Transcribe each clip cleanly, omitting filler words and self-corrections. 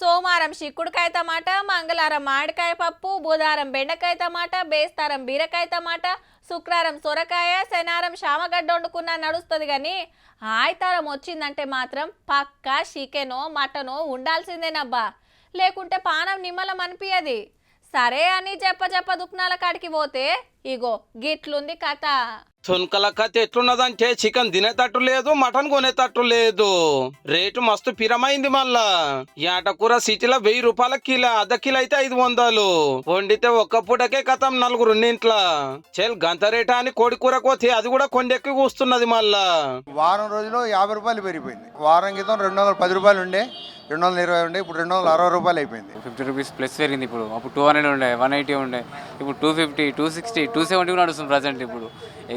సోమవారం చిక్కుడుకాయ టమాటా, మంగళవారం మామిడికాయ పప్పు, బుధవారం బెండకాయ టమాటా, బేస్తారం బీరకాయ టమాటా, శుక్రవారం సొరకాయ, శనివారం శామగడ్డ వండుకున్నా నడుస్తుంది కానీ ఆదివారం వచ్చిందంటే మాత్రం పక్కా చికెనో మటనో ఉండాల్సిందేనబ్బా, లేకుంటే పానం నిమ్మలం అనిపించది. సరే అని చెప్ప దుఃఖనాల కాడికి పోతే ఇగో గిట్లుంది కథ. తున్కల కథ ఎట్లున్నదంటే చికెన్ తినేటట్టు లేదు, మటన్ కొనేటట్టు లేదు. రేటు మస్తు పిరమైంది. మళ్ళా ఏటకూర సిటీలో 1000 రూపాయల కిలో, అర్ధ కిలో అయితే 500. వండితే ఒక్క పూటకే కథం 4 ఇంట్ల. చెల్ గంత రేటా అని కోడి కూర కోతే అది కూడా కొండెక్కి కూస్తున్నది. మళ్ళా వారం రోజుల్లో 50 రూపాయలు పెరిగిపోయింది. వారం క్రితం 210 రూపాయలు ఉండే, 220 ఉండే, ఇప్పుడు 260 రూపాయలు అయిపోయింది. 50 రూపీస్ ప్లస్ పెరిగింది. ఇప్పుడు అప్పుడు 200 ఉండే, 180 ఉండే, ఇప్పుడు 250, 260, 270 కూడా నడుస్తుంది ప్రజెంట్. ఇప్పుడు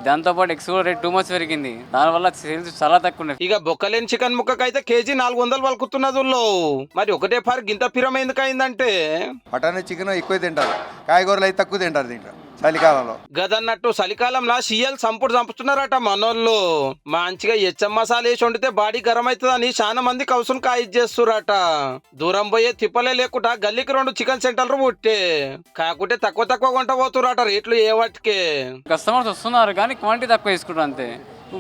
దాంతో పాటు ఎక్స్పోర్ట్ రేట్ 2 మచ్ పెరిగింది. దానివల్ల సేల్స్ చాలా తక్కువ ఉన్నాయి. ఇక బొక్కలేని చికెన్ ముక్కకైతే కేజీ 400 పలుకుతున్నది. మరి ఒకటే పారి గింత పిరం ఎందుకు అయిందంటే మటన్ చికెన్ ఎక్కువ తింటారు, కాయగూరలు అయితే తక్కువ తింటారు దీంట్లో చలికాలంలో. గదన్నట్టు చలికాలంలో సీఎల్ సంపుడు చంపుతున్నారట మనోళ్ళు. మంచిగా ఎచ్చం మసాలా వేసి వండితే బాడీ గరం అవుతుందని చాలా మంది కౌసును కాయిచ్చేస్తురట. దూరం పోయే తిప్పలే లేకుండా గల్లీకి 2 చికెన్ సెంటర్లు పుట్టే కాకుంటే తక్కువ కొంట పోతురట రేట్లు ఏ వాటికే. కస్టమర్స్ వస్తున్నారు కానీ క్వాంటిటీ తక్కువ తీసుకుంటారు అంతే.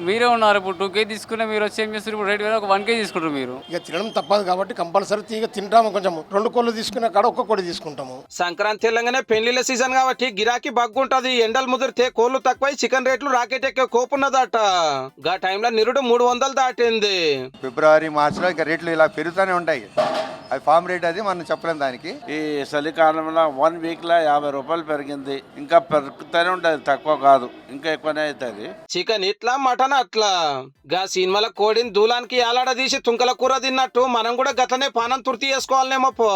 మీరే ఉన్నారు ఇప్పుడు 2 కేజీ తీసుకునే, మీరు వచ్చి ఏం చేస్తారు ఇప్పుడు రేట్ వేరే, ఒక 1 కేజీ తీసుకుంటారు మీరు. ఇక తినడం తప్పదు కాబట్టి కంపల్సరీ తీగ తింటాము. కొంచెం 2 కోళ్ళు తీసుకునే కాడ 1 కోడి తీసుకుంటాము. సంక్రాంతి తెలంగాణ పెళ్లిళ్ళ సీజన్ కాబట్టి గిరాకీ బగ్గుంటది. ఎండలు ముదిరితే కోళ్లు తక్కువై చికెన్ రేట్లు రాకెట్ ఎక్కే కోపున్నదట. గా టైంలో నిరుడు 300 దాటింది. ఫిబ్రవరి మార్చిలో ఇంకా రేట్లు ఇలా పెరుగుతూనే ఉంటాయి. అది ఫామ్ రేట్, అది మనం చెప్పలేం దానికి. ఈ చలికాలంలో 1 వీక్లో 50 రూపాయలు పెరిగింది. ఇంకా పెరుగుతూనే ఉంటుంది, తక్కువ కాదు, ఇంకా ఎక్కువనే అవుతుంది. చికెన్ ఇట్లా మటన్ అట్లా. గా సినిమాల కోడిని దూలానికి ఏలాడదీసి తుంకల కూర తిన్నట్టు మనం కూడా గట్లనే పానం తుర్తి చేసుకోవాలనేమో పో.